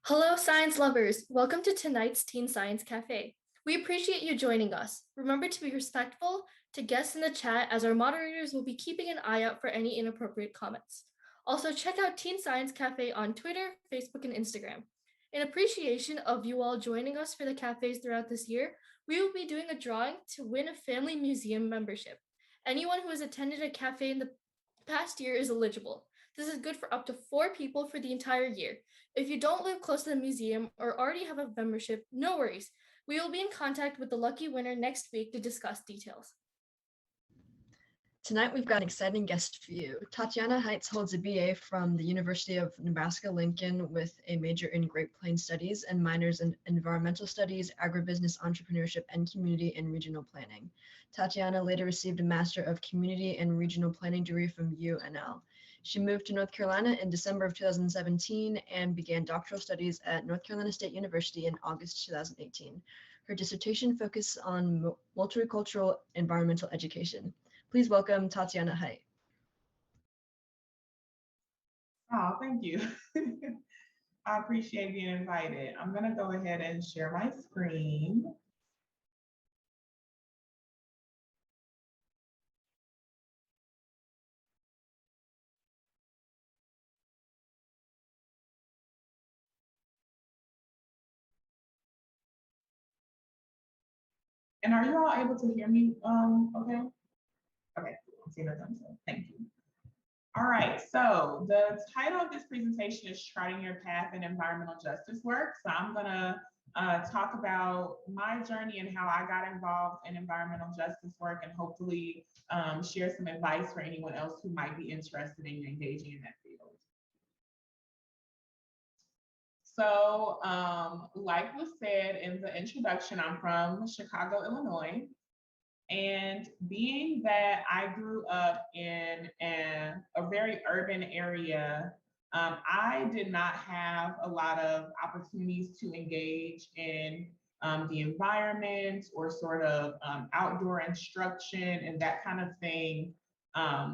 Hello, science lovers. Welcome to tonight's Teen Science Cafe. We appreciate you joining us. Remember to be respectful to guests in the chat as our moderators will be keeping an eye out for any inappropriate comments. Also, check out Teen Science Cafe on Twitter, Facebook, and Instagram. In appreciation of you all joining us for the cafes throughout this year, we will be doing a drawing to win a family museum membership. Anyone who has attended a cafe in the past year is eligible. This is good for up to 4 people for the entire year. If you don't live close to the museum or already have a membership, no worries. We will be in contact with the lucky winner next week to discuss details. Tonight, we've got an exciting guest for you. Tatiana Heights holds a BA from the University of Nebraska-Lincoln with a major in Great Plains Studies and minors in Environmental Studies, Agribusiness Entrepreneurship, and Community and Regional Planning. Tatiana later received a Master of Community and Regional Planning degree from UNL. She moved to North Carolina in December of 2017 and began doctoral studies at North Carolina State University in August 2018. Her dissertation focused on multicultural environmental education. Please welcome Tatiana Height. Oh, thank you. I appreciate being invited. I'm going to go ahead and share my screen. And are you all able to hear me okay? Okay, I'm seeing a thumbs up. Thank you. All right, so the title of this presentation is Charting Your Path in Environmental Justice Work. So I'm gonna talk about my journey and how I got involved in environmental justice work and hopefully share some advice for anyone else who might be interested in engaging in that field. So like was said in the introduction, I'm from Chicago, Illinois. And being that I grew up in a very urban area, I did not have a lot of opportunities to engage in the environment or sort of outdoor instruction and that kind of thing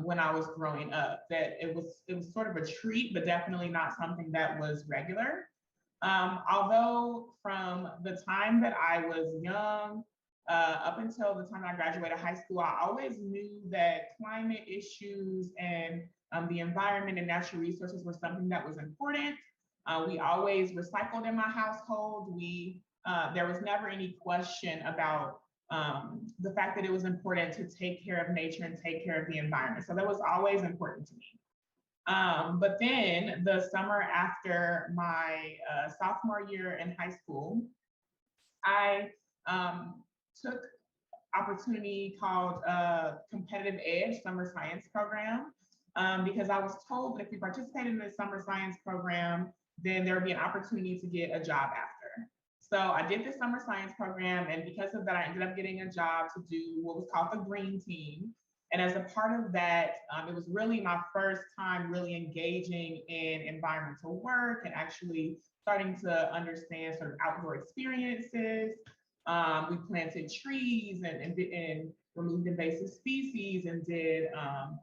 when I was growing up. That it was sort of a treat, but definitely not something that was regular. Although from the time that I was young, up until the time I graduated high school, I always knew that climate issues and the environment and natural resources were something that was important. We always recycled in my household. There was never any question about the fact that it was important to take care of nature and take care of the environment. So that was always important to me. But then the summer after my sophomore year in high school, I took opportunity called Competitive Edge Summer Science Program because I was told that if you participated in the summer science program, then there would be an opportunity to get a job after. So I did the summer science program, and because of that, I ended up getting a job to do what was called the Green Team. And as a part of that, it was really my first time really engaging in environmental work and actually starting to understand sort of outdoor experiences. We planted trees and removed invasive species and did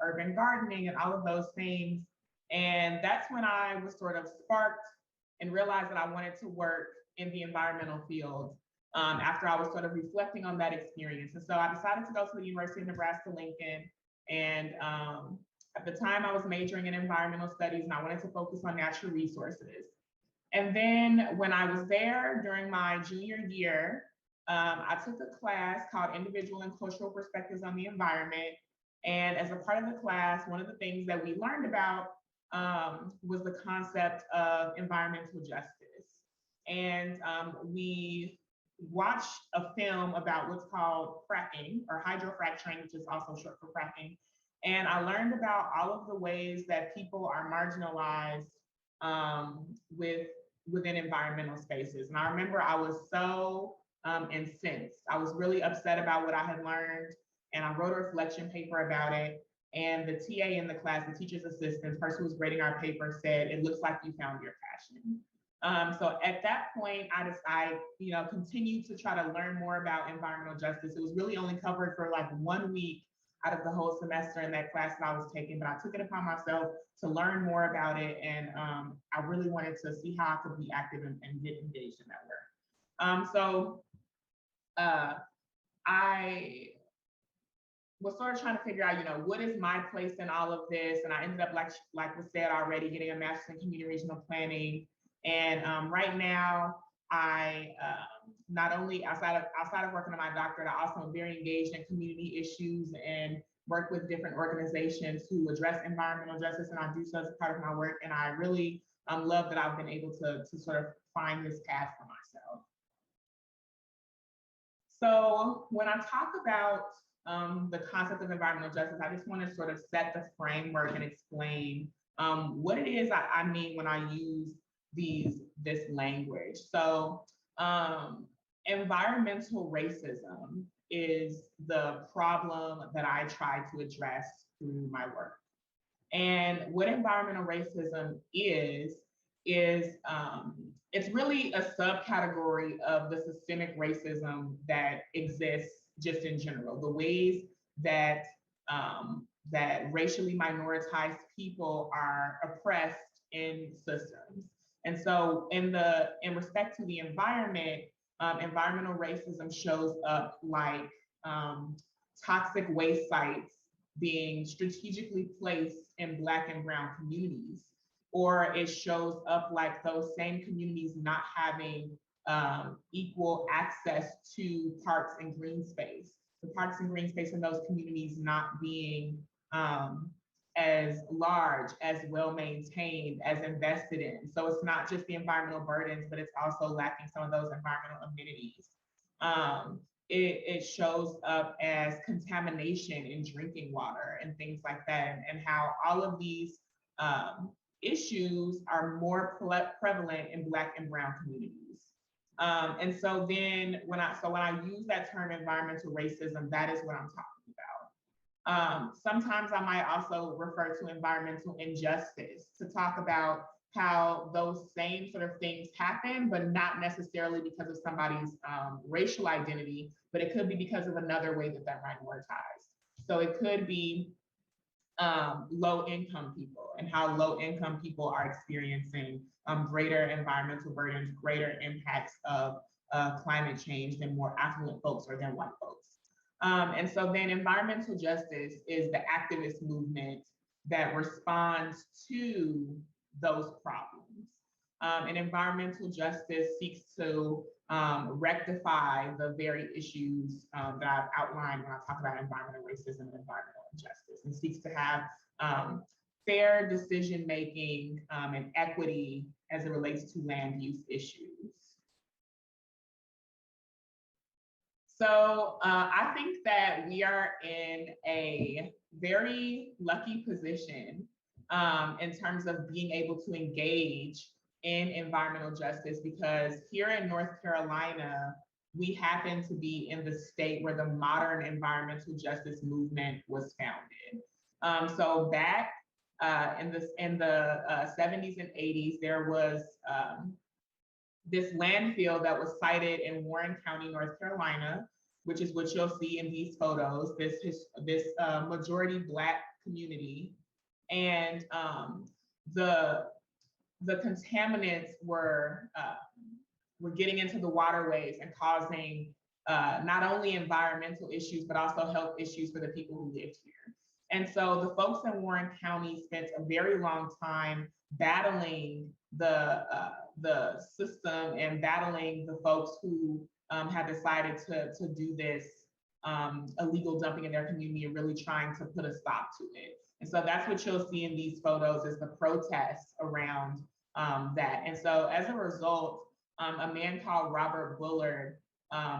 urban gardening and all of those things. And that's when I was sort of sparked and realized that I wanted to work in the environmental field after I was sort of reflecting on that experience. And so I decided to go to the University of Nebraska-Lincoln. And at the time I was majoring in environmental studies and I wanted to focus on natural resources. And then when I was there during my junior year, I took a class called Individual and Cultural Perspectives on the Environment. And as a part of the class, one of the things that we learned about was the concept of environmental justice. And we watched a film about what's called fracking or hydrofracturing, which is also short for fracking. And I learned about all of the ways that people are marginalized within environmental spaces. And I remember I was so incensed. I was really upset about what I had learned, and I wrote a reflection paper about it. And the TA in the class, the teacher's assistant, the person who was grading our paper said, "It looks like you found your passion." So at that point, I continued to try to learn more about environmental justice. It was really only covered for like 1 week. out of the whole semester in that class that I was taking, but I took it upon myself to learn more about it. And I really wanted to see how I could be active and get engaged in that work. So I was sort of trying to figure out, what is my place in all of this? And I ended up, like was said already, getting a master's in community regional planning. And right now, I not only outside of working on my doctorate, I also am very engaged in community issues and work with different organizations who address environmental justice, and I do so as a part of my work. And I really love that I've been able to sort of find this path for myself. So when I talk about the concept of environmental justice, I just want to sort of set the framework and explain what it is I mean when I use this language. So environmental racism is the problem that I try to address through my work. And what environmental racism is it's really a subcategory of the systemic racism that exists just in general. The ways that that racially minoritized people are oppressed in systems. And so in respect to the environment, environmental racism shows up like toxic waste sites being strategically placed in Black and Brown communities, or it shows up like those same communities not having equal access to parks and green space. The parks and green space in those communities not being as large, as well maintained, as invested in. So it's not just the environmental burdens, but it's also lacking some of those environmental amenities. It shows up as contamination in drinking water and things like that, and how all of these issues are more prevalent in Black and Brown communities. And so then when I use that term environmental racism, that is what I'm talking about. Sometimes I might also refer to environmental injustice to talk about how those same sort of things happen, but not necessarily because of somebody's racial identity, but it could be because of another way that they're minoritized. So it could be low-income people and how low-income people are experiencing greater environmental burdens, greater impacts of climate change than more affluent folks or than white folks. And so then environmental justice is the activist movement that responds to those problems. And environmental justice seeks to rectify the very issues that I've outlined when I talk about environmental racism and environmental injustice, and seeks to have fair decision-making and equity as it relates to land use issues. So I think that we are in a very lucky position in terms of being able to engage in environmental justice, because here in North Carolina, we happen to be in the state where the modern environmental justice movement was founded. So back in the 70s and 80s, there was this landfill that was sited in Warren County, North Carolina, which is what you'll see in these photos, this majority Black community. And the contaminants were getting into the waterways and causing not only environmental issues, but also health issues for the people who lived here. And so the folks in Warren County spent a very long time battling the system and battling the folks who had decided to do this illegal dumping in their community and really trying to put a stop to it. And so that's what you'll see in these photos, is the protests around that. And so as a result, a man called Robert Bullard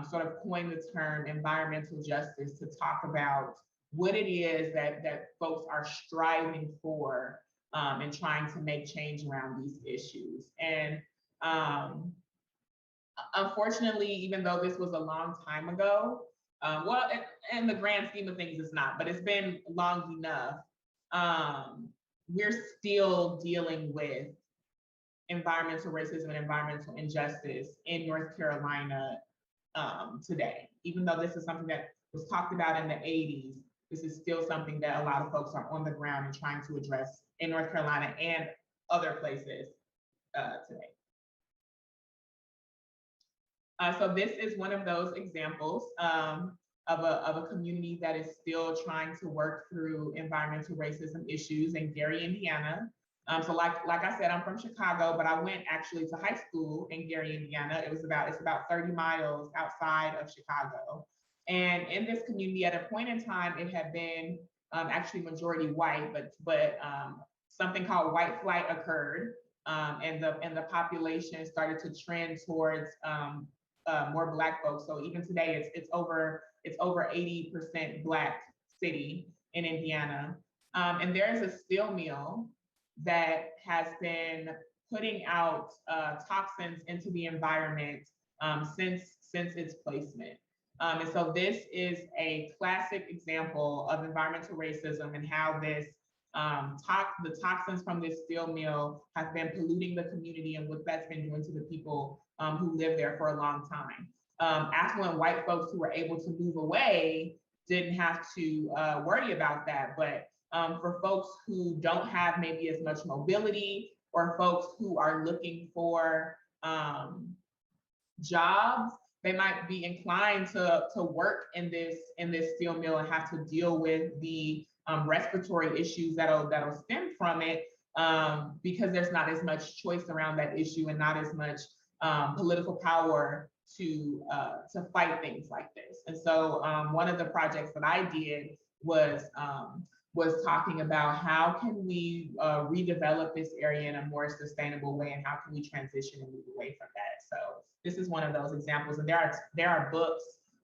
sort of coined the term environmental justice to talk about what it is that folks are striving for and trying to make change around these issues. And unfortunately, even though this was a long time ago, well, in the grand scheme of things, it's not, but it's been long enough. We're still dealing with environmental racism and environmental injustice in North Carolina today. Even though this is something that was talked about in the 80s, this is still something that a lot of folks are on the ground and trying to address in North Carolina and other places today. So this is one of those examples of a community that is still trying to work through environmental racism issues in Gary, Indiana. So like I said, I'm from Chicago, but I went actually to high school in Gary, Indiana. It's about 30 miles outside of Chicago. And in this community at a point in time, it had been actually majority white, but something called white flight occurred, and the population started to trend towards more Black folks. So even today, it's over 80% Black city in Indiana. And there is a steel mill that has been putting out toxins into the environment since its placement. And so this is a classic example of environmental racism and how this the toxins from this steel mill have been polluting the community and what that's been doing to the people who live there for a long time. Affluent white folks who were able to move away didn't have to worry about that, but for folks who don't have maybe as much mobility, or folks who are looking for jobs, they might be inclined to work in this steel mill and have to deal with the respiratory issues that'll stem from it, because there's not as much choice around that issue and not as much political power to fight things like this. And so one of the projects that I did was talking about how can we redevelop this area in a more sustainable way, and how can we transition and move away from that. So this is one of those examples, and there are books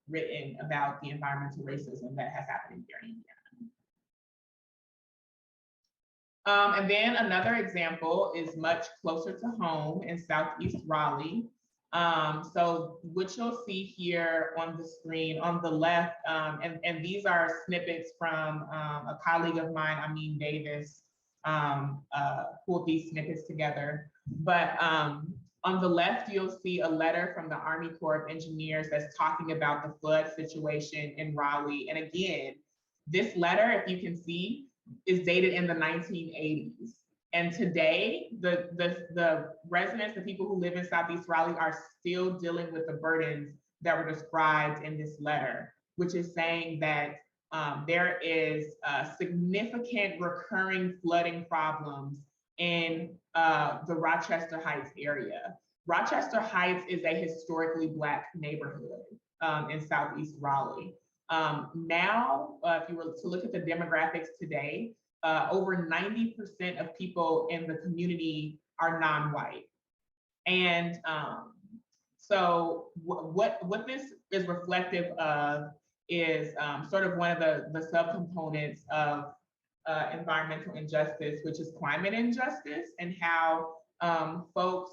written about the environmental racism that has happened here in Indiana. And then another example is much closer to home in Southeast Raleigh. So what you'll see here on the screen on the left, and these are snippets from a colleague of mine, Amin Davis, pulled these snippets together. But on the left, you'll see a letter from the Army Corps of Engineers that's talking about the flood situation in Raleigh. And again, this letter, if you can see, is dated in the 1980s. And today, the residents, the people who live in Southeast Raleigh, are still dealing with the burdens that were described in this letter, which is saying that there is significant recurring flooding problems in the Rochester Heights area. Rochester Heights is a historically Black neighborhood in Southeast Raleigh. Now, if you were to look at the demographics today, over 90% of people in the community are non-white. And so what this is reflective of is sort of one of the subcomponents of environmental injustice, which is climate injustice, and how folks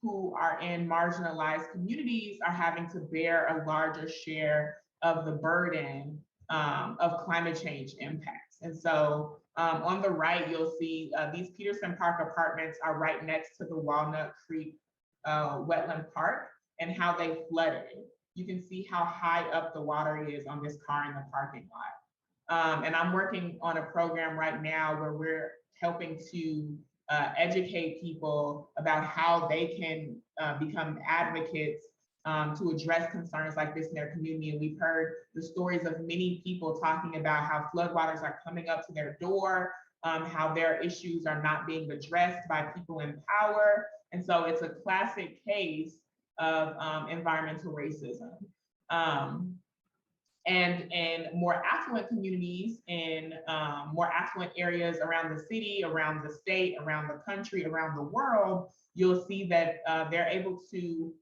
who are in marginalized communities are having to bear a larger share of the burden of climate change impacts. And so on the right, you'll see these Peterson Park apartments are right next to the Walnut Creek Wetland Park, and how they flooded. You can see how high up the water is on this car in the parking lot. And I'm working on a program right now where we're helping to educate people about how they can become advocates to address concerns like this in their community. And we've heard the stories of many people talking about how floodwaters are coming up to their door, how their issues are not being addressed by people in power. And so it's a classic case of environmental racism. And in more affluent communities, in more affluent areas around the city, around the state, around the country, around the world, you'll see that they're able to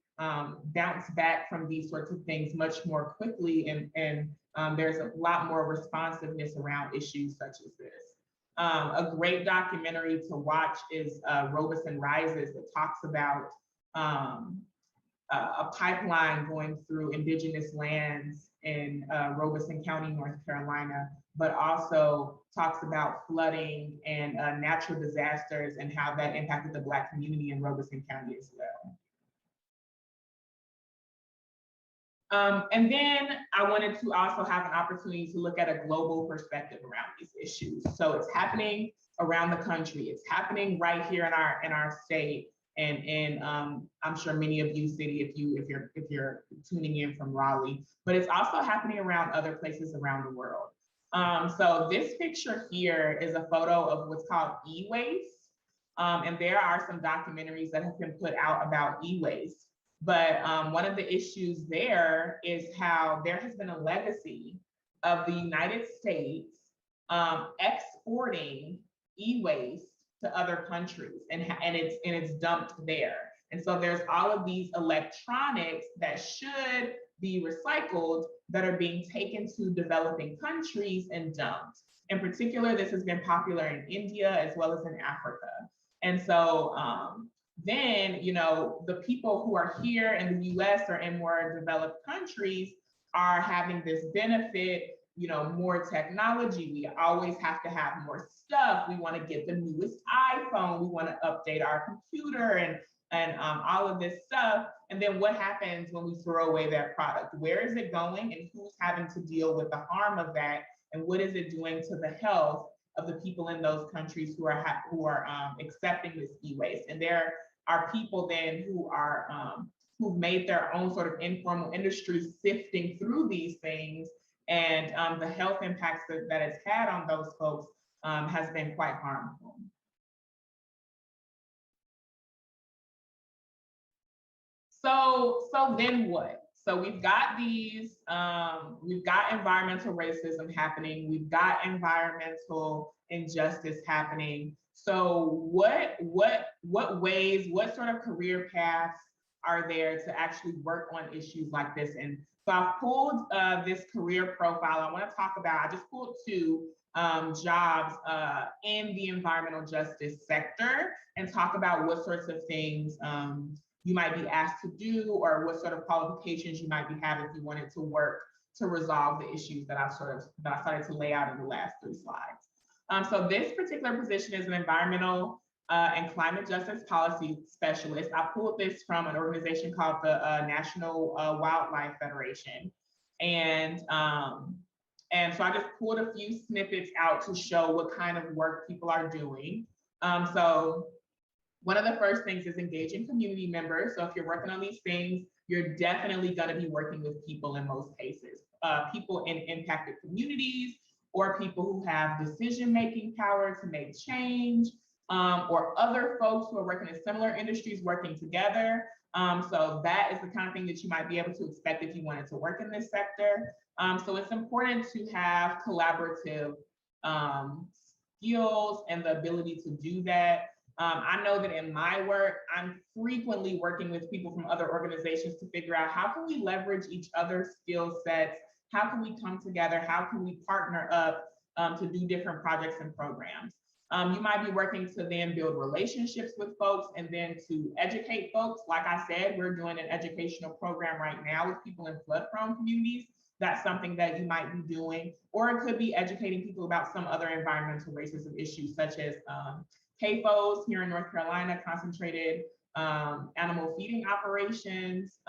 bounce back from these sorts of things much more quickly, and there's a lot more responsiveness around issues such as this. A great documentary to watch is Robeson Rises, that talks about a pipeline going through indigenous lands in Robeson County, North Carolina, but also talks about flooding and natural disasters and how that impacted the Black community in Robeson County as well. And then I wanted to also have an opportunity to look at a global perspective around these issues. So it's happening around the country. It's happening right here in our state, and I'm sure many of you city if you're tuning in from Raleigh, but it's also happening around other places around the world. So this picture here is a photo of what's called e-waste. And there are some documentaries that have been put out about e-waste. But one of the issues there is how there has been a legacy of the United States exporting e-waste to other countries, and it's dumped there. And so there's all of these electronics that should be recycled that are being taken to developing countries and dumped. In particular, this has been popular in India as well as in Africa. And so then, you know, the people who are here in the US or in more developed countries are having this benefit, you know, more technology. We always have to have more stuff. We want to get the newest iPhone. We want to update our computer and all of this stuff. And then what happens when we throw away that product? Where is it going, and who's having to deal with the harm of that? And what is it doing to the health of the people in those countries who are accepting this e-waste? And there are people then who've made their own sort of informal industry sifting through these things, and the health impacts that it's had on those folks has been quite harmful. So then what? So we've got we've got environmental racism happening. We've got environmental injustice happening. So what ways, what sort of career paths are there to actually work on issues like this? And so I've pulled this career profile. I want to talk about, I just pulled two jobs in the environmental justice sector and talk about what sorts of things you might be asked to do, or what sort of qualifications you might be having if you wanted to work to resolve the issues that I started to lay out in the last 3 slides. So this particular position is an environmental and climate justice policy specialist. I pulled this from an organization called the National Wildlife Federation. And so I just pulled a few snippets out to show what kind of work people are doing. So one of the first things is engaging community members. So if you're working on these things, you're definitely going to be working with people in most cases, people in impacted communities, or people who have decision-making power to make change, or other folks who are working in similar industries working together. So that is the kind of thing that you might be able to expect if you wanted to work in this sector. So it's important to have collaborative skills and the ability to do that. I know that in my work, I'm frequently working with people from other organizations to figure out how can we leverage each other's skill sets, how can we come together, how can we partner up to do different projects and programs. You might be working to then build relationships with folks and then to educate folks. Like I said, we're doing an educational program right now with people in flood-prone communities. That's something that you might be doing, or it could be educating people about some other environmental racism issues, such as CAFOs here in North Carolina, concentrated animal feeding operations,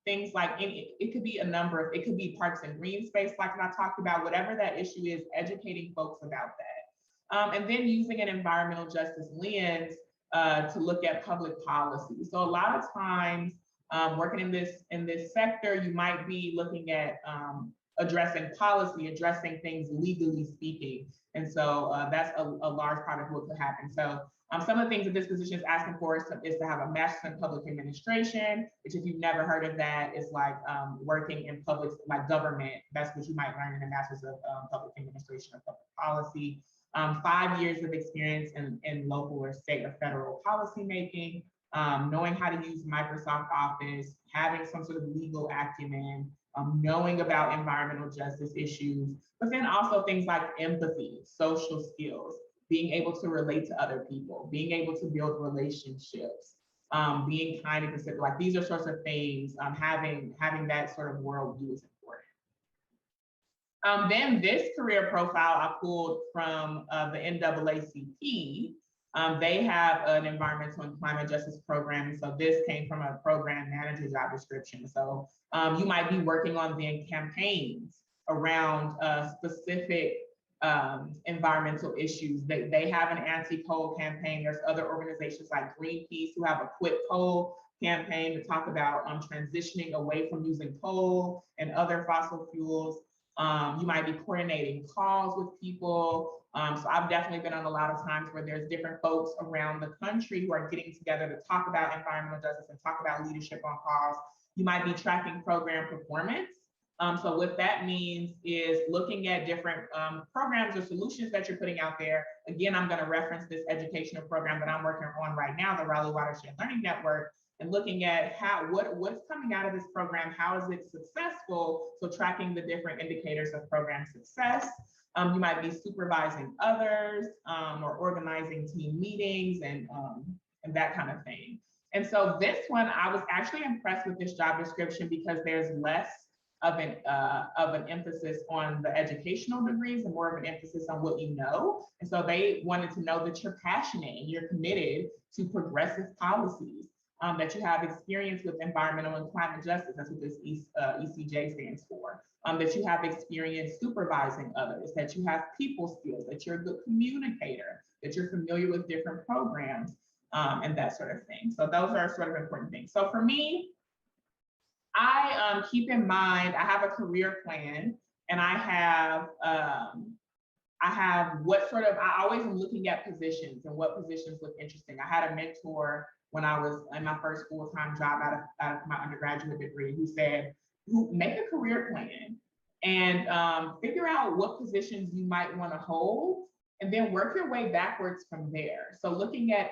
things like, it could be a number of, it could be parks and green space, like I talked about, whatever that issue is, educating folks about that. And then using an environmental justice lens to look at public policy. So a lot of times, working in this sector, you might be looking at addressing policy, addressing things legally speaking. And so that's a large part of what could happen. So some of the things that this position is asking for is to have a master's in public administration, which if you've never heard of that, is like working in public, like government. That's what you might learn in a master's of public administration or public policy. 5 years of experience in local or state or federal policymaking, knowing how to use Microsoft Office, having some sort of legal acumen, knowing about environmental justice issues, but then also things like empathy, social skills, being able to relate to other people, being able to build relationships, being kind and considerate. Like, these are sorts of things, having that sort of worldview is important. Then this career profile I pulled from the NAACP. They have an environmental and climate justice program. So this came from a program manager job description. So you might be working on the campaigns around specific environmental issues. They have an anti-coal campaign. There's other organizations like Greenpeace who have a quit coal campaign to talk about transitioning away from using coal and other fossil fuels. You might be coordinating calls with people. So I've definitely been on a lot of times where there's different folks around the country who are getting together to talk about environmental justice and talk about leadership on calls. You might be tracking program performance. So what that means is looking at different programs or solutions that you're putting out there. Again, I'm going to reference this educational program that I'm working on right now, the Raleigh Watershed Learning Network, and looking at what's coming out of this program, how is it successful? So tracking the different indicators of program success. You might be supervising others or organizing team meetings and that kind of thing. And so this one, I was actually impressed with this job description because there's less of an emphasis on the educational degrees and more of an emphasis on what you know. And so they wanted to know that you're passionate and you're committed to progressive policies, that you have experience with environmental and climate justice, that's what this ECJ stands for, that you have experience supervising others, that you have people skills, that you're a good communicator, that you're familiar with different programs, and that sort of thing. So those are sort of important things. So for me, I keep in mind, I have a career plan and I have what sort of, I always am looking at positions and what positions look interesting. I had a mentor when I was in my first full-time job out of my undergraduate degree who said, make a career plan and figure out what positions you might want to hold and then work your way backwards from there. So looking at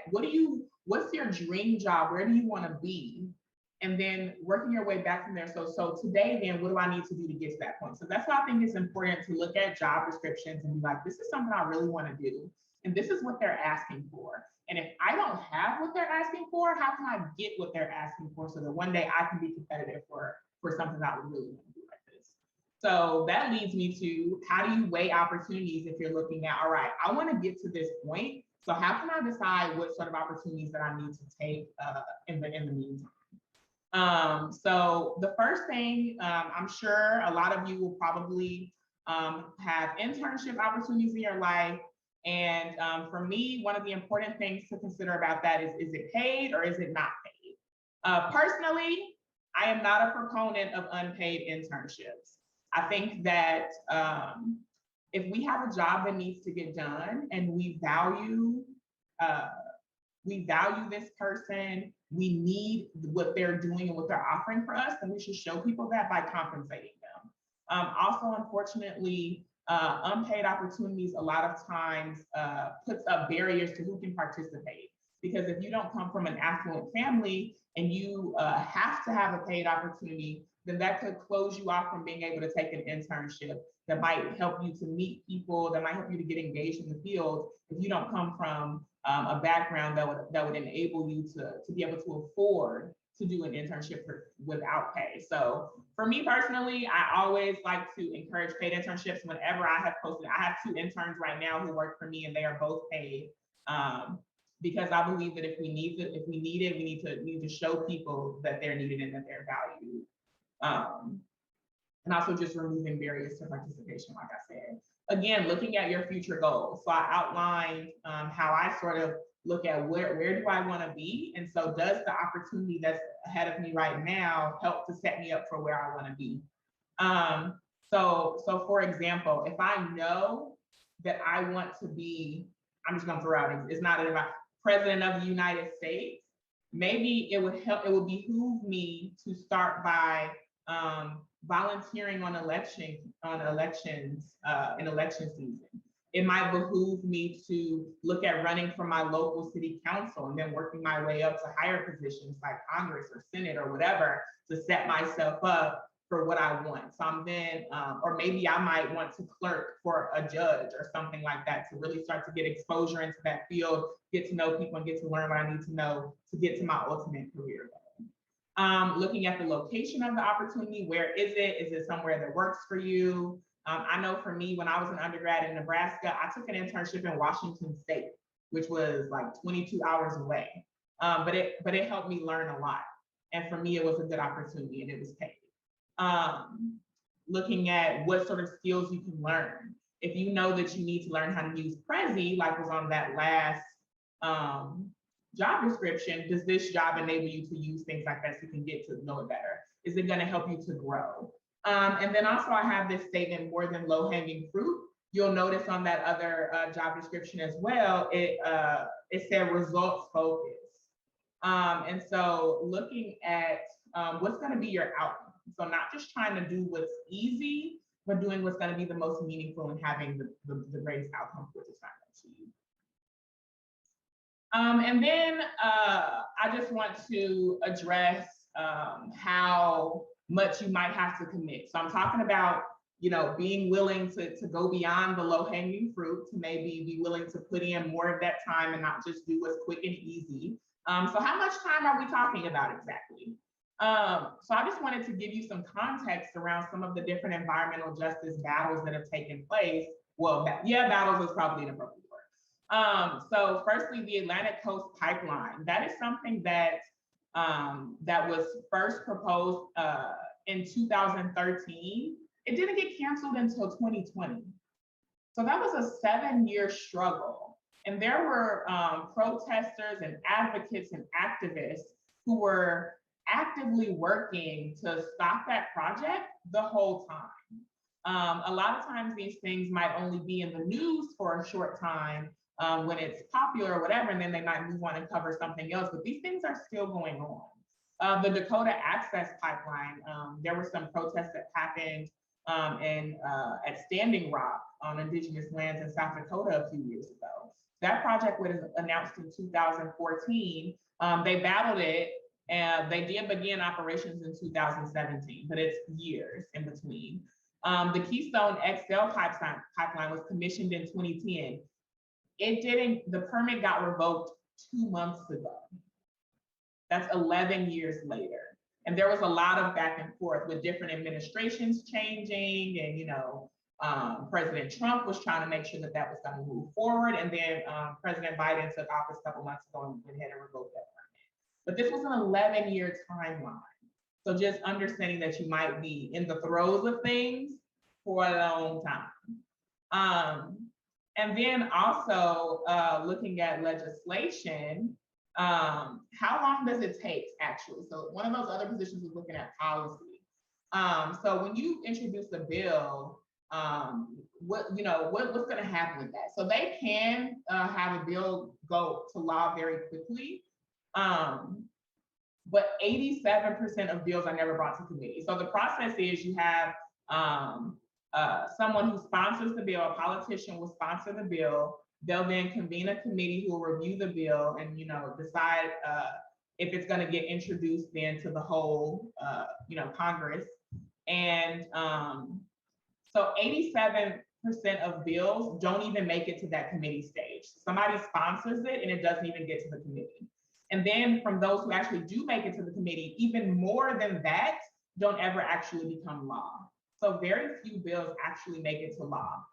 what's your dream job? Where do you want to be? And then working your way back from there. So today, then, what do I need to do to get to that point? So that's why I think it's important to look at job descriptions and be like, this is something I really want to do. And this is what they're asking for. And if I don't have what they're asking for, how can I get what they're asking for so that one day I can be competitive for something that I would really want to do like this? So that leads me to, how do you weigh opportunities if you're looking at, all right, I want to get to this point. So how can I decide what sort of opportunities that I need to take in the meantime? So the first thing, I'm sure a lot of you will probably have internship opportunities in your life. And for me, one of the important things to consider about that is it paid or is it not paid? Personally, I am not a proponent of unpaid internships. I think that if we have a job that needs to get done and we value this person, we need what they're doing and what they're offering for us, then we should show people that by compensating them. Also, unfortunately, unpaid opportunities a lot of times puts up barriers to who can participate. Because if you don't come from an affluent family and you have to have a paid opportunity, then that could close you off from being able to take an internship that might help you to meet people, that might help you to get engaged in the field if you don't come from a background that would enable you to be able to afford to do an internship without pay. So for me personally, I always like to encourage paid internships whenever I have posted. I have 2 interns right now who work for me and they are both paid. Because I believe that if we need it, we need to show people that they're needed and that they're valued. And also just removing barriers to participation, like I said. Again, looking at your future goals. So I outlined how I sort of look at where do I want to be? And so does the opportunity that's ahead of me right now help to set me up for where I want to be? So for example, if I know that I want to be, I'm just gonna throw out, it's not about president of the United States, maybe it would behoove me to start by volunteering on elections in election season. It might behoove me to look at running for my local city council and then working my way up to higher positions like Congress or Senate or whatever to set myself up for what I want. So I'm then, or maybe I might want to clerk for a judge or something like that to really start to get exposure into that field, get to know people and get to learn what I need to know to get to my ultimate career goal. Looking at the location of the opportunity, where is it? Is it somewhere that works for you? I know for me, when I was an undergrad in Nebraska, I took an internship in Washington State. which was like 22 hours away. But it helped me learn a lot. And for me, it was a good opportunity and it was paid. Looking at what sort of skills you can learn. If you know that you need to learn how to use Prezi, like was on that last job description, does this job enable you to use things like that so you can get to know it better? Is it going to help you to grow? And then also I have this statement, more than low-hanging fruit. You'll notice on that other job description as well, it said results focused. And so looking at what's going to be your outcome. So not just trying to do what's easy, but doing what's going to be the most meaningful and having the greatest outcome for the time to achieve. And then I just want to address how much you might have to commit. So I'm talking about, being willing to go beyond the low-hanging fruit, to maybe be willing to put in more of that time and not just do what's quick and easy. So how much time are we talking about exactly? So I just wanted to give you some context around some of the different environmental justice battles that have taken place. Well, battles is probably an appropriate word. So firstly, the Atlantic Coast Pipeline. That is something that that was first proposed in 2013. It didn't get canceled until 2020. So that was a 7-year struggle. And there were protesters and advocates and activists who were actively working to stop that project the whole time. A lot of times these things might only be in the news for a short time when it's popular or whatever, and then they might move on and cover something else, but these things are still going on. The Dakota Access Pipeline, there were some protests that happened at Standing Rock on indigenous lands in South Dakota a few years ago. That project was announced in 2014. They battled it, and they did begin operations in 2017, but it's years in between. The Keystone XL pipeline was commissioned in 2010. The permit got revoked 2 months ago. That's 11 years later. And there was a lot of back and forth with different administrations changing, and President Trump was trying to make sure that was going to move forward. And then President Biden took office a couple months ago and went ahead and revoked that permit. But this was an 11-year timeline. So just understanding that you might be in the throes of things for a long time. And then also looking at legislation, how long does it take actually? So one of those other positions is looking at policy. So when you introduce a bill, what's going to happen with that? So they can have a bill go to law very quickly, but 87% of bills are never brought to committee. So the process is you have someone who sponsors the bill, a politician will sponsor the bill. They'll then convene a committee who will review the bill and decide if it's going to get introduced then to the whole Congress. And so 87% of bills don't even make it to that committee stage. Somebody sponsors it and it doesn't even get to the committee. And then from those who actually do make it to the committee, even more than that don't ever actually become law. So very few bills actually make it to law.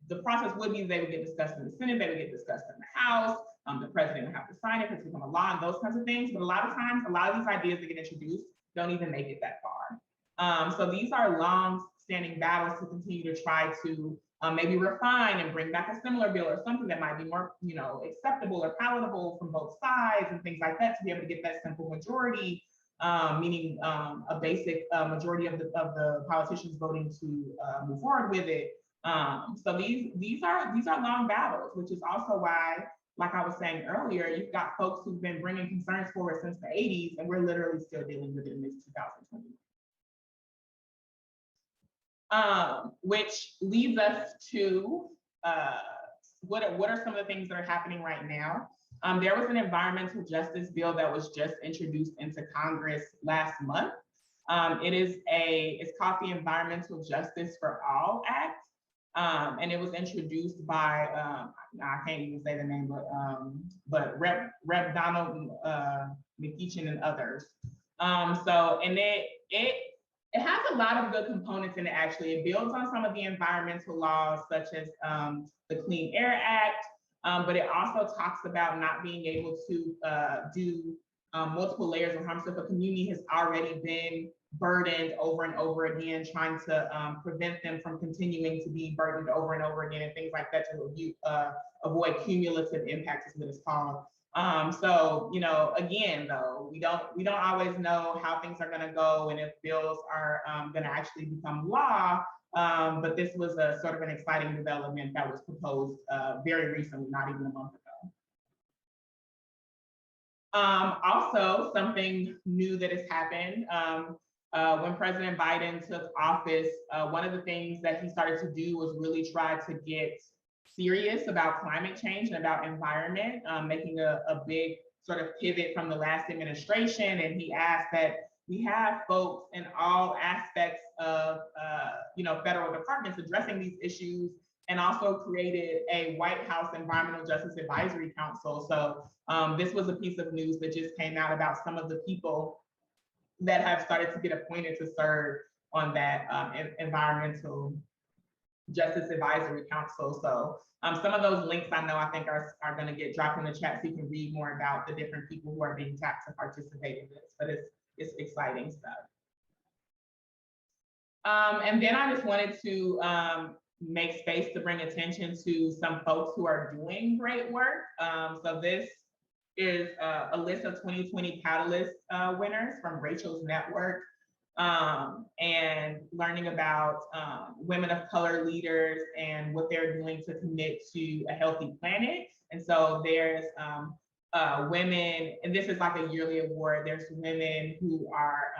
The process would be they would get discussed in the Senate, they would get discussed in the House, the president would have to sign it for it to become a law and those kinds of things. But a lot of times, a lot of these ideas that get introduced don't even make it that far. So these are long-standing battles to continue to try to maybe refine and bring back a similar bill or something that might be more, acceptable or palatable from both sides and things like that to be able to get that simple majority, meaning a basic majority of the politicians voting to move forward with it. So these are long battles, which is also why, like I was saying earlier, you've got folks who've been bringing concerns forward since the 80s, and we're literally still dealing with it in this 2020. Which leads us to what are some of the things that are happening right now? There was an environmental justice bill that was just introduced into Congress last month. It's called the Environmental Justice for All Act. And it was introduced by, I can't even say the name, but Rep. Donald McEachin and others. It has a lot of good components in it, actually. It builds on some of the environmental laws, such as the Clean Air Act. but it also talks about not being able to do multiple layers of harm. So if a community has already been burdened over and over again, trying to prevent them from continuing to be burdened over and over again and things like that to avoid cumulative impacts is what it's called. So, you know, again, though, we don't always know how things are going to go and if bills are going to actually become law. But this was a sort of an exciting development that was proposed very recently, not even a month ago. Also, something new that has happened when President Biden took office, one of the things that he started to do was really try to get serious about climate change and about environment, making a big sort of pivot from the last administration. And he asked that we have folks in all aspects of federal departments addressing these issues, and also created a White House Environmental Justice Advisory Council. So this was a piece of news that just came out about some of the people that have started to get appointed to serve on that Environmental Justice Advisory Council. So some of those links I know I think are going to get dropped in the chat so you can read more about the different people who are being tapped to participate in this, but it's exciting stuff. And then I just wanted to make space to bring attention to some folks who are doing great work. So this is a list of 2020 Catalyst winners from Rachel's Network, and learning about women of color leaders and what they're doing to commit to a healthy planet. And so there's women, and this is like a yearly award, there's women who are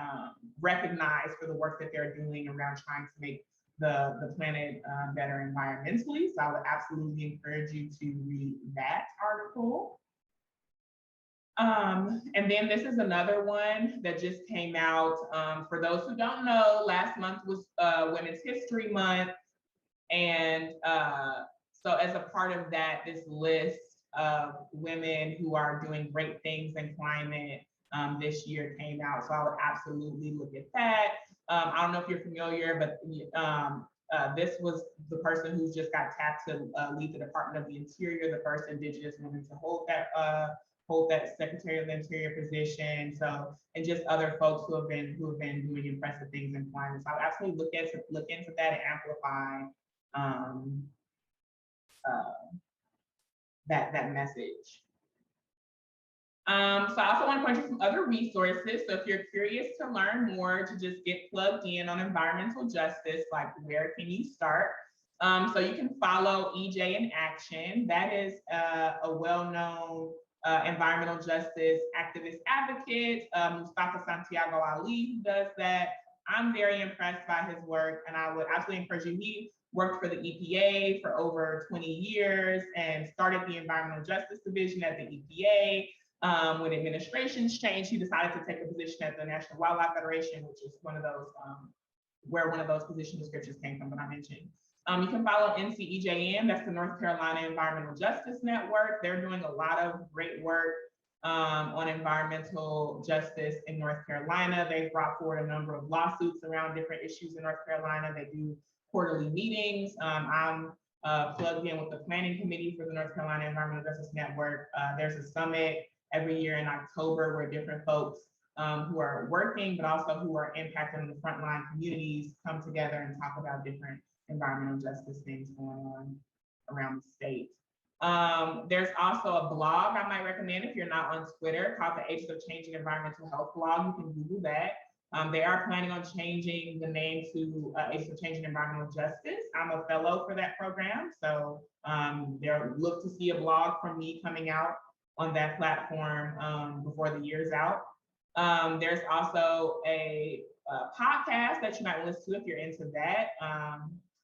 recognized for the work that they're doing around trying to make the planet better environmentally. So I would absolutely encourage you to read that article. And then this is another one that just came out. For those who don't know, last month was Women's History Month. And so as a part of that, this list of women who are doing great things in climate this year came out. So I would absolutely look at that. I don't know if you're familiar, but this was the person who just got tapped to lead the Department of the Interior, the first Indigenous woman to hold that Secretary of the Interior position. So, and just other folks who have been doing impressive things in climate. So I would absolutely look into that and amplify that message. So I also want to point you to some other resources. So if you're curious to learn more, to just get plugged in on environmental justice, like where can you start? So you can follow EJ in Action. That is a well-known environmental justice activist advocate, Mustafa Santiago Ali, who does that. I'm very impressed by his work, and I would absolutely encourage you. He worked for the EPA for over 20 years and started the Environmental Justice Division at the EPA. When administrations changed, he decided to take a position at the National Wildlife Federation, which is one of those where one of those position descriptions came from that I mentioned. You can follow NCEJN, that's the North Carolina Environmental Justice Network. They're doing a lot of great work on environmental justice in North Carolina. They've brought forward a number of lawsuits around different issues in North Carolina. They do quarterly meetings. I'm plugged in with the planning committee for the North Carolina Environmental Justice Network. There's a summit every year in October where different folks who are working, but also who are impacted in the frontline communities come together and talk about different environmental justice things going on around the state. There's also a blog I might recommend if you're not on Twitter called the Agents of Changing Environmental Health blog. You can Google that. They are planning on changing the name to Agents of Changing Environmental Justice. I'm a fellow for that program, so they'll look to see a blog from me coming out on that platform before the year's out. There's also a podcast that you might listen to if you're into that.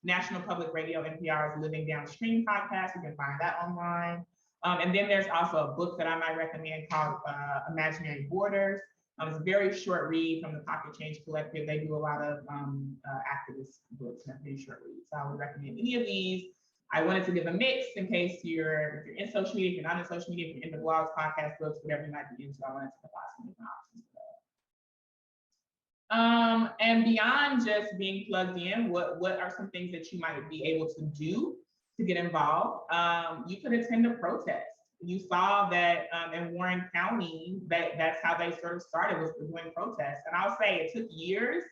National Public Radio, NPR's Living Downstream podcast. You can find that online. And then there's also a book that I might recommend called Imaginary Borders. It's a very short read from the Pocket Change Collective. They do a lot of activist books and pretty short reads. So I would recommend any of these. I wanted to give a mix in case if you're in social media, if you're not in social media, if you're in the blogs, podcasts, books, whatever you might be into. I wanted to provide some different options for that. And beyond just being plugged in, what are some things that you might be able to do to get involved. You could attend a protest. You saw that in Warren County, that's how they sort of started, was doing protests. And I'll say it took years,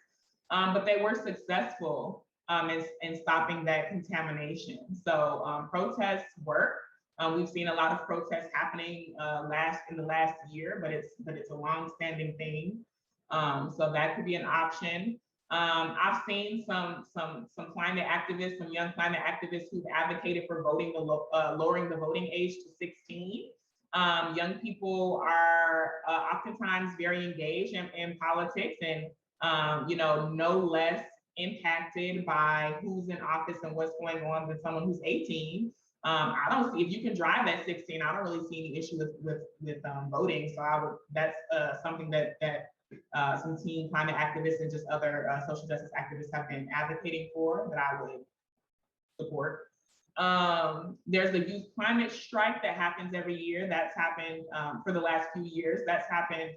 but they were successful in stopping that contamination. So protests work. We've seen a lot of protests happening in the last year, but it's a long-standing thing. So that could be an option. I've seen some climate activists, some young climate activists who've advocated for lowering the voting age to 16. Young people are oftentimes very engaged in politics and no less impacted by who's in office and what's going on than someone who's 18. I don't see, if you can drive at 16, I don't really see any issue with voting. So that's something that some teen climate activists and just other social justice activists have been advocating for, that I would support. There's the youth climate strike that happens every year. That's happened for the last few years. That's happened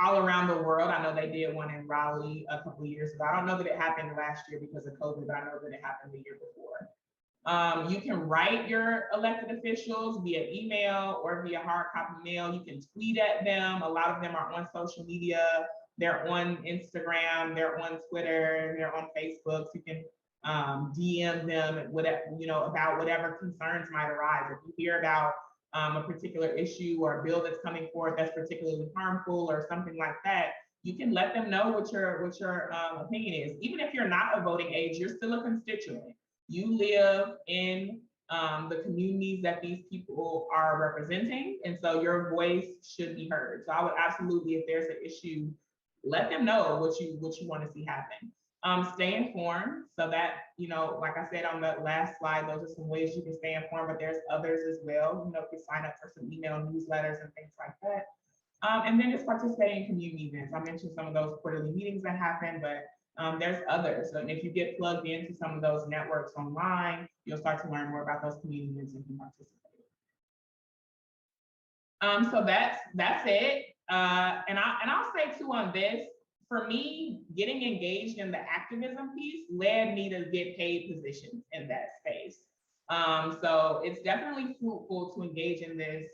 all around the world. I know they did one in Raleigh a couple of years ago. I don't know that it happened last year because of COVID, but I know that it happened the year before. You can write your elected officials via email or via hard copy mail. You can tweet at them. A lot of them are on social media. They're on Instagram, they're on Twitter, they're on Facebook. So you can DM them about whatever concerns might arise. If you hear about a particular issue or a bill that's coming forward that's particularly harmful or something like that, you can let them know what your opinion is. Even if you're not a voting age, you're still a constituent. You live in the communities that these people are representing, and so your voice should be heard. So I would absolutely, if there's an issue, let them know what you want to see happen. Stay informed, so that, like I said on the last slide, those are some ways you can stay informed, but there's others as well. You can sign up for some email newsletters and things like that. And then just participating in community events. I mentioned some of those quarterly meetings that happen, but there's others. And if you get plugged into some of those networks online, you'll start to learn more about those community events and can participate. So that's it. And I'll say too on this, for me, getting engaged in the activism piece led me to get paid positions in that space. So it's definitely fruitful to engage in this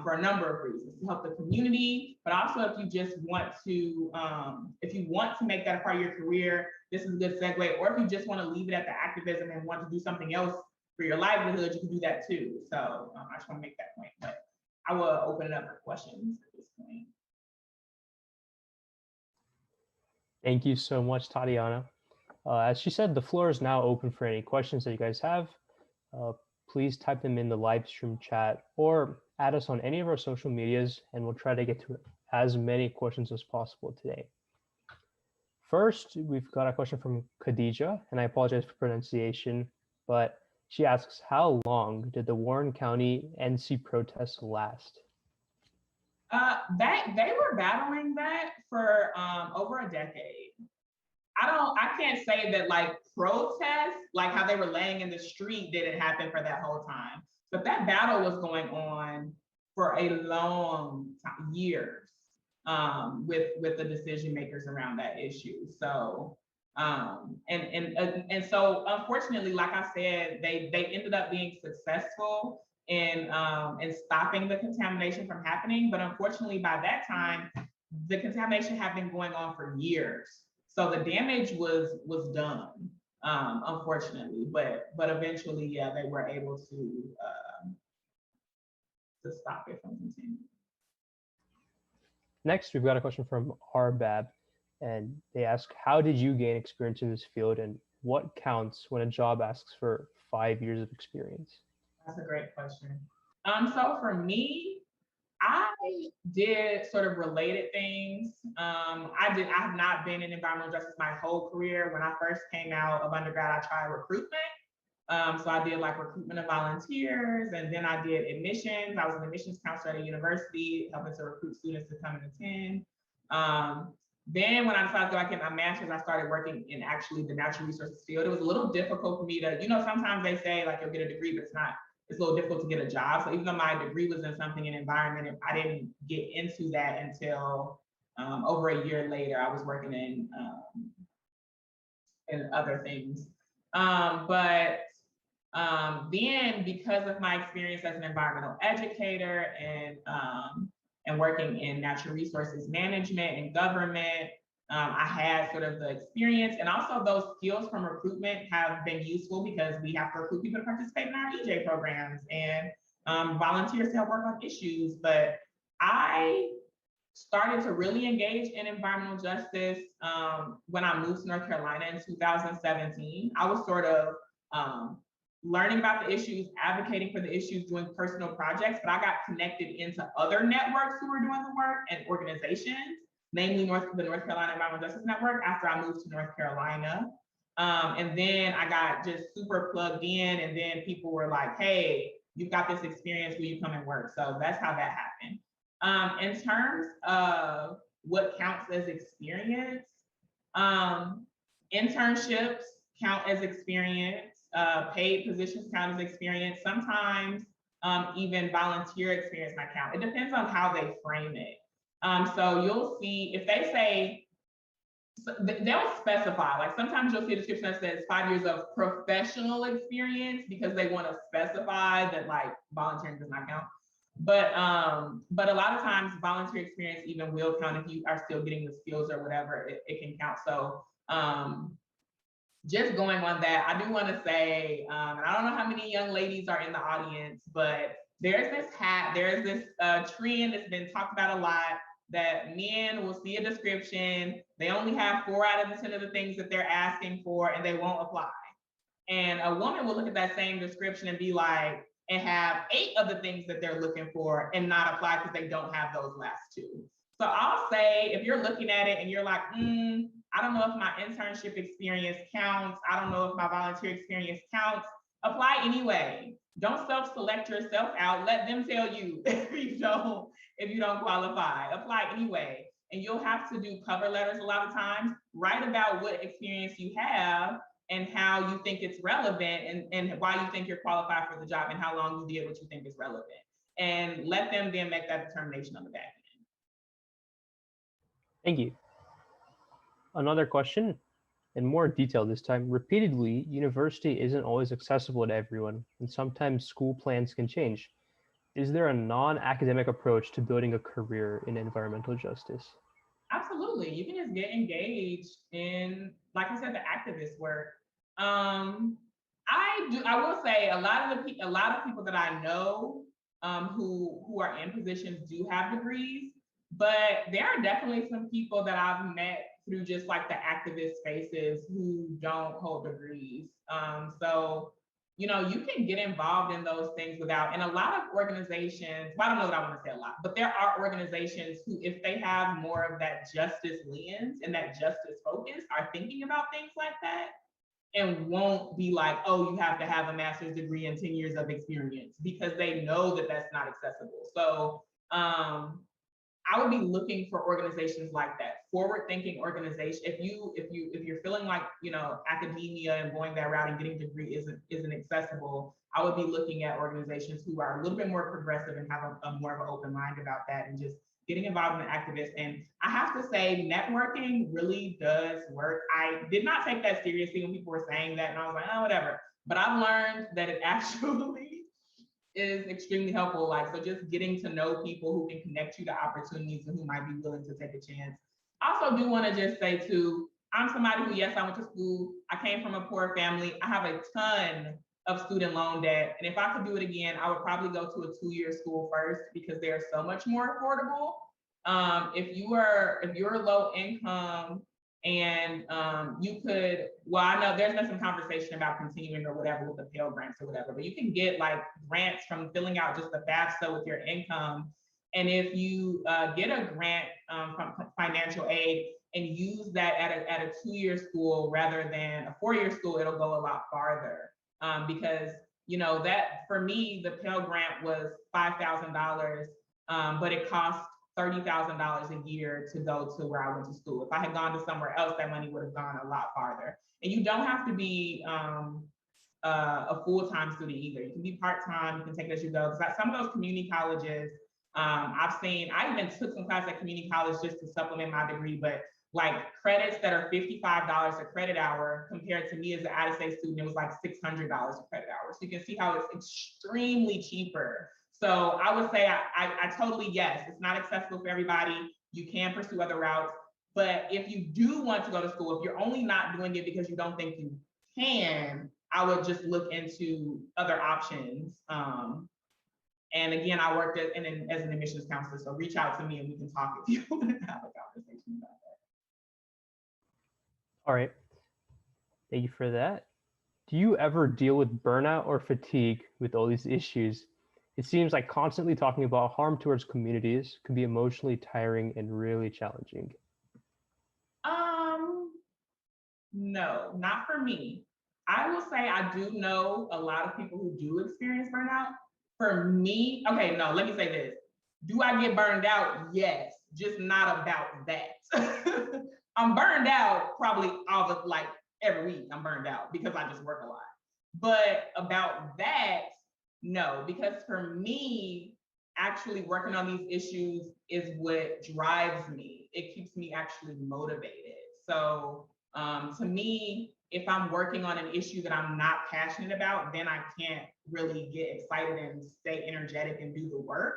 for a number of reasons, to help the community, but also if you just want to, make that a part of your career, this is a good segue, or if you just want to leave it at the activism and want to do something else for your livelihood, you can do that too. So I just want to make that point, but I will open it up for questions at this point. Thank you so much, Tatiana. As she said, the floor is now open for any questions that you guys have. Please type them in the live stream chat or add us on any of our social medias, and we'll try to get to as many questions as possible today. First, we've got a question from Khadija, and I apologize for pronunciation, but she asks, how long did the Warren County NC protests last? They were battling that for over a decade. I can't say that like protests, like how they were laying in the street, didn't happen for that whole time. But that battle was going on for a long time, years, with the decision makers around that issue. So and so unfortunately, like I said, they ended up being successful in stopping the contamination from happening. But unfortunately, by that time, the contamination had been going on for years. So the damage was done, unfortunately, but eventually, yeah, they were able to stop it from continuing. Next, we've got a question from Arbab, and they ask, how did you gain experience in this field, and what counts when a job asks for 5 years of experience? That's a great question. So for me, I did sort of related things. I have not been in environmental justice my whole career. When I first came out of undergrad, I tried recruitment. So I did like recruitment of volunteers, and then I did admissions. I was an admissions counselor at a university, helping to recruit students to come and attend. Then when I decided to get my master's, I started working in actually the natural resources field. It was a little difficult for me to, sometimes they say like you'll get a degree, but it's a little difficult to get a job. So even though my degree was in something in environment, I didn't get into that until over a year later. I was working in other things. But Then, because of my experience as an environmental educator and working in natural resources management and government, I had sort of the experience, and also those skills from recruitment have been useful because we have to recruit people to participate in our EJ programs and volunteers to help work on issues. But I started to really engage in environmental justice when I moved to North Carolina in 2017. I was sort of learning about the issues, advocating for the issues, doing personal projects, but I got connected into other networks who were doing the work and organizations, namely the North Carolina Environmental Justice Network, after I moved to North Carolina. And then I got just super plugged in, and then people were like, hey, you've got this experience, will you come and work? So that's how that happened. In terms of what counts as experience, internships count as experience, paid positions count as experience, sometimes even volunteer experience might count. It depends on how they frame it. So you'll see if they say, they'll specify, like sometimes you'll see a description that says 5 years of professional experience because they want to specify that like volunteering does not count. But a lot of times volunteer experience even will count if you are still getting the skills or whatever, it can count. So just going on that, I do want to say, and I don't know how many young ladies are in the audience, but there's this trend that's been talked about a lot, that men will see a description, they only have 4 out of the 10 of the things that they're asking for, and they won't apply. And a woman will look at that same description and be like, and have 8 of the things that they're looking for and not apply because they don't have those last 2. So I'll say, if you're looking at it and you're like, I don't know if my internship experience counts, I don't know if my volunteer experience counts, apply anyway. Don't self-select yourself out. Let them tell you if you don't qualify. Apply anyway. And you'll have to do cover letters a lot of times. Write about what experience you have and how you think it's relevant, and why you think you're qualified for the job, and how long you did what you think is relevant. And let them then make that determination on the back end. Thank you. Another question, in more detail this time. Repeatedly, university isn't always accessible to everyone, and sometimes school plans can change. Is there a non-academic approach to building a career in environmental justice? Absolutely. You can just get engaged in, like I said, the activist work. I will say a lot of people that I know who are in positions do have degrees, but there are definitely some people that I've met through just like the activist spaces who don't hold degrees. So you can get involved in those things without, and a lot of organizations, well, I don't know what I want to say a lot, but there are organizations who, if they have more of that justice lens and that justice focus, are thinking about things like that and won't be like, oh, you have to have a master's degree and 10 years of experience, because they know that that's not accessible. So I would be looking for organizations like that, forward-thinking organization. If you're feeling like academia and going that route and getting a degree isn't accessible, I would be looking at organizations who are a little bit more progressive and have a more of an open mind about that, and just getting involved in the activists. And I have to say, networking really does work. I did not take that seriously when people were saying that, and I was like, oh, whatever. But I've learned that it actually is extremely helpful. Like, so just getting to know people who can connect you to opportunities and who might be willing to take a chance. I also do want to just say too, I'm somebody who, yes, I went to school. I came from a poor family. I have a ton of student loan debt. And if I could do it again, I would probably go to a 2-year school first, because they're so much more affordable. If you're low income and you could, well, I know there's been some conversation about continuing or whatever with the Pell grants or whatever, but you can get like grants from filling out just the FAFSA with your income. And if you get a grant from financial aid and use that at a 2-year school rather than a 4-year school, it'll go a lot farther. Because that, for me, the Pell grant was $5,000, but it cost $30,000 a year to go to where I went to school. If I had gone to somewhere else, that money would have gone a lot farther. And you don't have to be a full-time student either. You can be part-time, you can take it as you go. Because some of those community colleges, I even took some classes at community college just to supplement my degree, but like credits that are $55 a credit hour compared to me as an out-of-state student, it was like $600 a credit hour. So you can see how it's extremely cheaper. So I would say I totally, yes, it's not accessible for everybody. You can pursue other routes. But if you do want to go to school, if you're only not doing it because you don't think you can, I would just look into other options. And again, I worked as an admissions counselor, so reach out to me and we can talk if you want to have a conversation about that. All right. Thank you for that. Do you ever deal with burnout or fatigue with all these issues? It seems like constantly talking about harm towards communities can be emotionally tiring and really challenging. No, not for me. I will say I do know a lot of people who do experience burnout. For me, okay, no, let me say this. Do I get burned out? Yes, just not about that. I'm burned out probably all the like every week. I'm burned out because I just work a lot. But about that, no, because for me, actually working on these issues is what drives me. It keeps me actually motivated. So to me, if I'm working on an issue that I'm not passionate about, then I can't really get excited and stay energetic and do the work.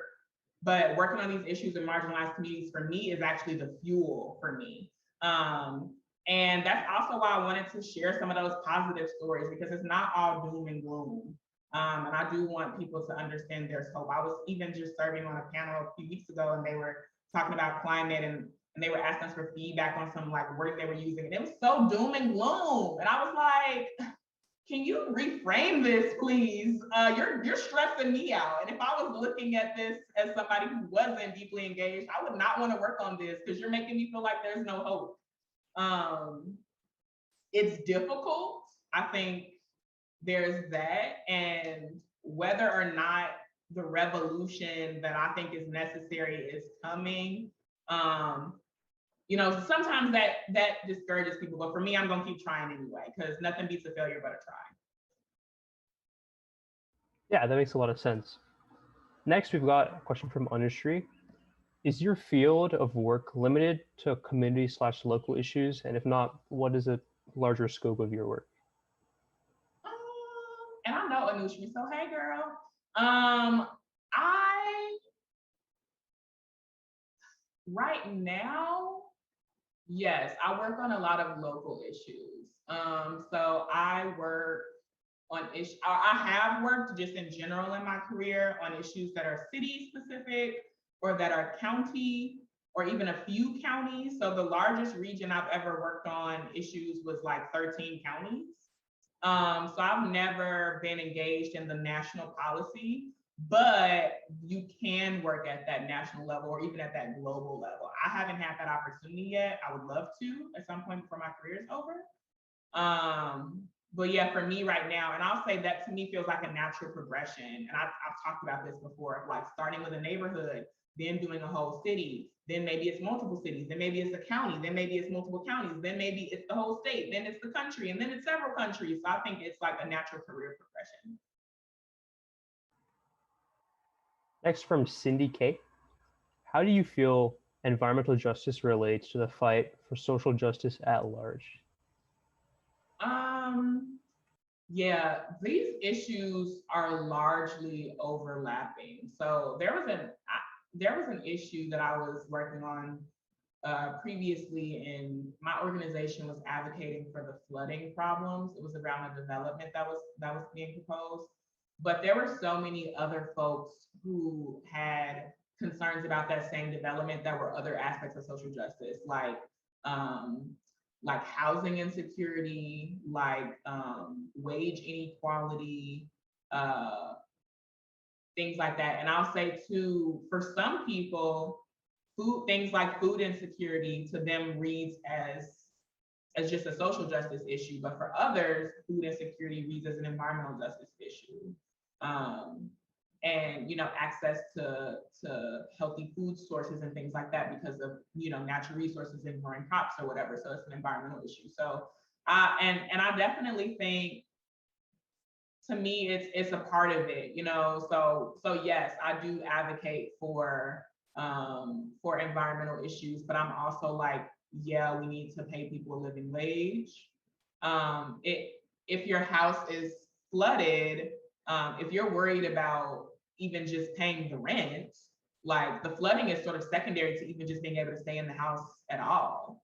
But working on these issues in marginalized communities for me is actually the fuel for me. And that's also why I wanted to share some of those positive stories, because it's not all doom and gloom. And I do want people to understand there's hope. I was even just serving on a panel a few weeks ago, and they were talking about climate, and they were asking us for feedback on some like words they were using, and it was so doom and gloom. And I was like, can you reframe this, please? You're stressing me out. And if I was looking at this as somebody who wasn't deeply engaged, I would not want to work on this because you're making me feel like there's no hope. It's difficult. I think there's that, and whether or not the revolution that I think is necessary is coming, sometimes that discourages people, but for me, I'm gonna keep trying anyway, because nothing beats a failure but a try. Yeah, that makes a lot of sense. Next, we've got a question from Anushree. Is your field of work limited to community/local issues? And if not, what is a larger scope of your work? And I know Anushree, so hey girl. Right now, yes, I work on a lot of local issues. So I work on issues, I have worked just in general in my career on issues that are city specific or that are county or even a few counties. So the largest region I've ever worked on issues was like 13 counties. So I've never been engaged in the national policy, but you can work at that national level or even at that global level. I haven't had that opportunity yet. I would love to at some point before my career is over. But yeah, for me right now, and I'll say that to me feels like a natural progression. And I've talked about this before, of like starting with a neighborhood, then doing a whole city, then maybe it's multiple cities, then maybe it's a county, then maybe it's multiple counties, then maybe it's the whole state, then it's the country, and then it's several countries. So I think it's like a natural career progression. Next from Cindy K. How do you feel environmental justice relates to the fight for social justice at large? Yeah, these issues are largely overlapping. So there was an issue that I was working on previously, and my organization was advocating for the flooding problems. It was around a development that was being proposed, but there were so many other folks who had concerns about that same development that were other aspects of social justice, like housing insecurity, like wage inequality, things like that. And I'll say too, for some people, things like food insecurity to them reads as just a social justice issue, but for others, food insecurity reads as an environmental justice issue. And access to healthy food sources and things like that because of natural resources and growing crops or whatever. So it's an environmental issue. So and I definitely think, to me, it's a part of it, so yes, I do advocate for environmental issues, but I'm also like yeah, we need to pay people a living wage. If your house is flooded, if you're worried about even just paying the rent, like the flooding is sort of secondary to even just being able to stay in the house at all.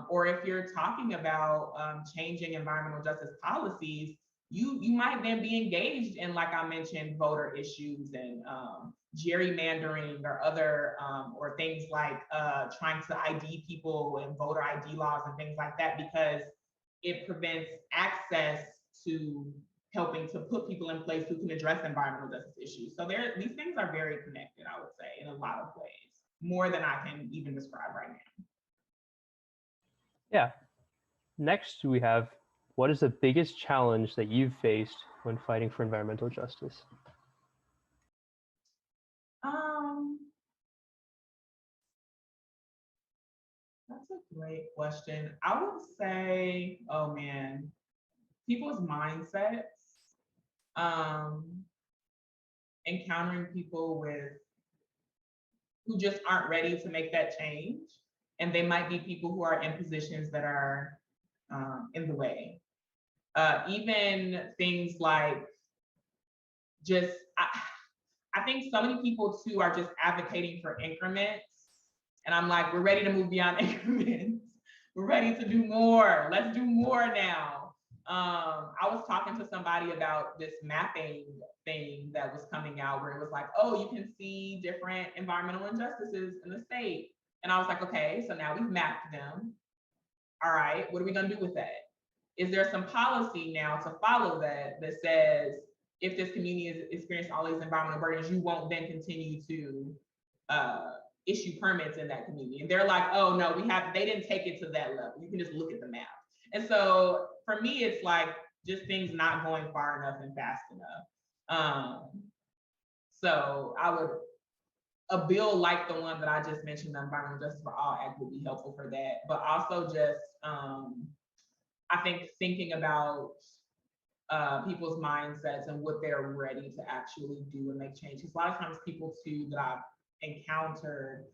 Or if you're talking about changing environmental justice policies, you might then be engaged in, like I mentioned, voter issues and gerrymandering or other or things like trying to ID people and voter ID laws and things like that, because it prevents access to helping to put people in place who can address environmental justice issues. So these things are very connected, I would say, in a lot of ways, more than I can even describe right now. Yeah. Next, we have, what is the biggest challenge that you've faced when fighting for environmental justice? That's a great question. I would say, oh man, people's mindsets, encountering people who just aren't ready to make that change. And they might be people who are in positions that are in the way. Even things like I think so many people too are just advocating for increments. And I'm like, we're ready to move beyond increments. We're ready to do more. Let's do more now. I was talking to somebody about this mapping thing that was coming out where it was like, oh, you can see different environmental injustices in the state. And I was like, okay, so now we've mapped them. All right, what are we gonna do with that? Is there some policy now to follow that says, if this community is experiencing all these environmental burdens, you won't then continue to issue permits in that community? And they're like, oh no, they didn't take it to that level. You can just look at the map. And so for me, it's like just things not going far enough and fast enough. So a bill like the one that I just mentioned, the Environmental Justice for All Act, would be helpful for that. But also just, I think thinking about people's mindsets and what they're ready to actually do and make change. Because a lot of times people too that I've encountered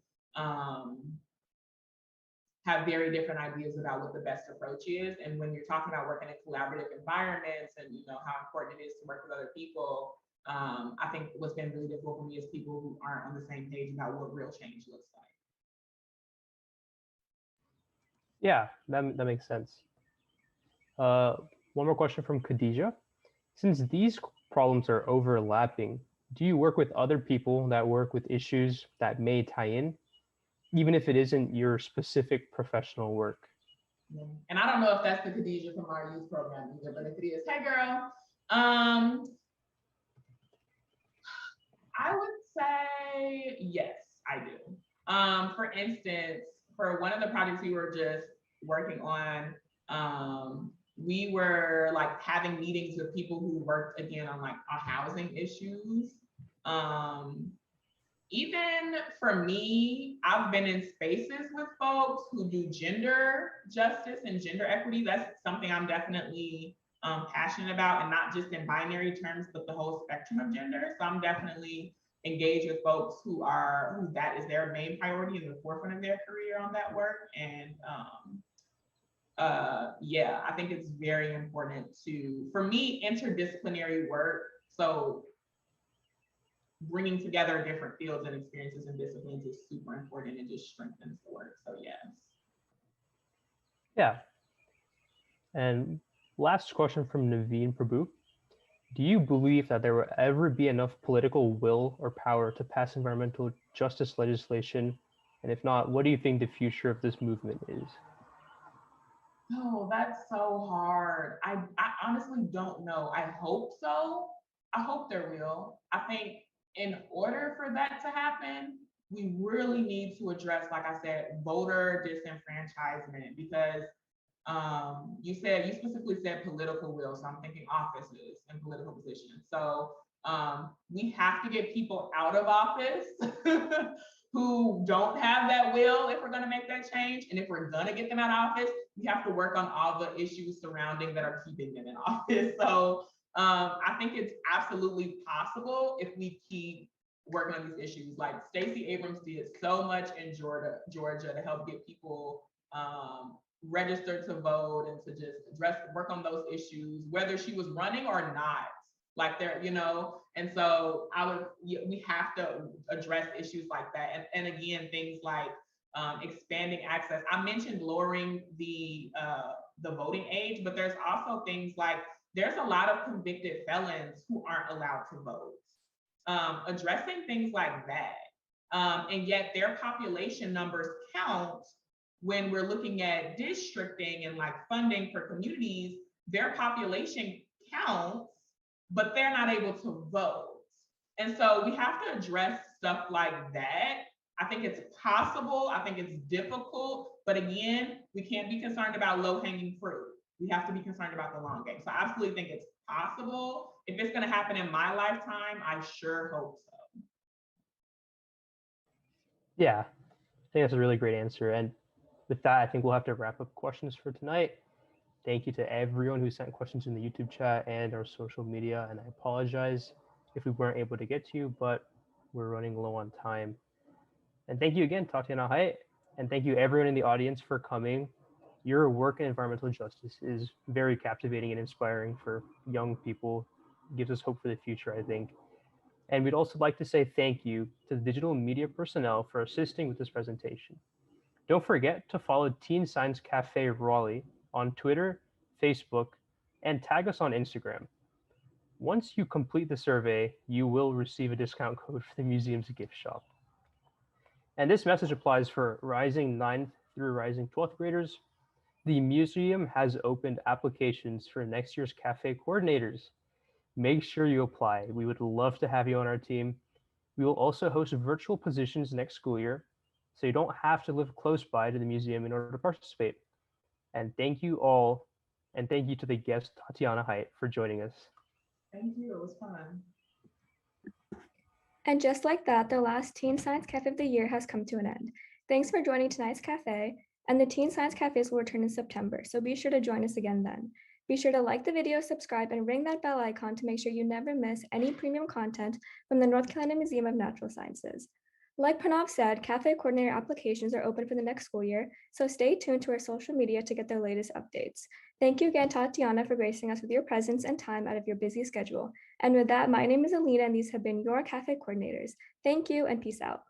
have very different ideas about what the best approach is. And when you're talking about working in collaborative environments and how important it is to work with other people, I think what's been really difficult for me is people who aren't on the same page about what real change looks like. Yeah, that makes sense. One more question from Khadija. Since these problems are overlapping, do you work with other people that work with issues that may tie in, even if it isn't your specific professional work? Yeah. And I don't know if that's the Khadija from our youth program either, but if it is, hey girl. I would say yes, I do. For instance, for one of the projects we were just working on, we were like having meetings with people who worked again on housing issues. Even for me, I've been in spaces with folks who do gender justice and gender equity. That's something I'm definitely passionate about, and not just in binary terms, but the whole spectrum of gender. So I'm definitely engaged with folks who that is their main priority in the forefront of their career on that work. And yeah, I think it's very important for me, interdisciplinary work. So bringing together different fields and experiences and disciplines is super important and just strengthens the work. So yes. Yeah. And last question from Naveen Prabhu. Do you believe that there will ever be enough political will or power to pass environmental justice legislation? And if not, what do you think the future of this movement is? Oh, that's so hard. I honestly don't know. I hope so. I hope there will. I think in order for that to happen, we really need to address, like I said, voter disenfranchisement, because you specifically said political will. So I'm thinking offices and political positions. So we have to get people out of office who don't have that will if we're going to make that change. And if we're going to get them out of office, we have to work on all the issues surrounding that are keeping them in office. So I think it's absolutely possible if we keep working on these issues. Like Stacey Abrams did so much in Georgia to help get people register to vote and to just work on those issues, whether she was running or not. Like there, and so we have to address issues like that. And again, things like expanding access. I mentioned lowering the voting age, but there's also things like there's a lot of convicted felons who aren't allowed to vote. Addressing things like that. And yet their population numbers count when we're looking at districting and like funding for communities. Their population counts, but they're not able to vote. And so we have to address stuff like that. I think it's possible. I think it's difficult. But again, we can't be concerned about low-hanging fruit. We have to be concerned about the long game. So I absolutely think it's possible. If it's going to happen in my lifetime, I sure hope so. Yeah, I think that's a really great answer. And with that, I think we'll have to wrap up questions for tonight. Thank you to everyone who sent questions in the YouTube chat and our social media. And I apologize if we weren't able to get to you, but we're running low on time. And thank you again, Tatiana Haidt. And thank you everyone in the audience for coming. Your work in environmental justice is very captivating and inspiring for young people. It gives us hope for the future, I think. And we'd also like to say thank you to the digital media personnel for assisting with this presentation. Don't forget to follow Teen Science Cafe Raleigh on Twitter, Facebook, and tag us on Instagram. Once you complete the survey, you will receive a discount code for the museum's gift shop. And this message applies for rising 9th through rising 12th graders. The museum has opened applications for next year's cafe coordinators. Make sure you apply. We would love to have you on our team. We will also host virtual positions next school year, so you don't have to live close by to the museum in order to participate. And thank you all, and thank you to the guest, Tatiana Haidt, for joining us. Thank you, it was fun. And just like that, the last Teen Science Cafe of the year has come to an end. Thanks for joining tonight's cafe, and the Teen Science Cafes will return in September, so be sure to join us again then. Be sure to like the video, subscribe, and ring that bell icon to make sure you never miss any premium content from the North Carolina Museum of Natural Sciences. Like Pranav said, cafe coordinator applications are open for the next school year, so stay tuned to our social media to get the latest updates. Thank you again, Tatiana, for gracing us with your presence and time out of your busy schedule. And with that, my name is Alina, and these have been your cafe coordinators. Thank you and peace out.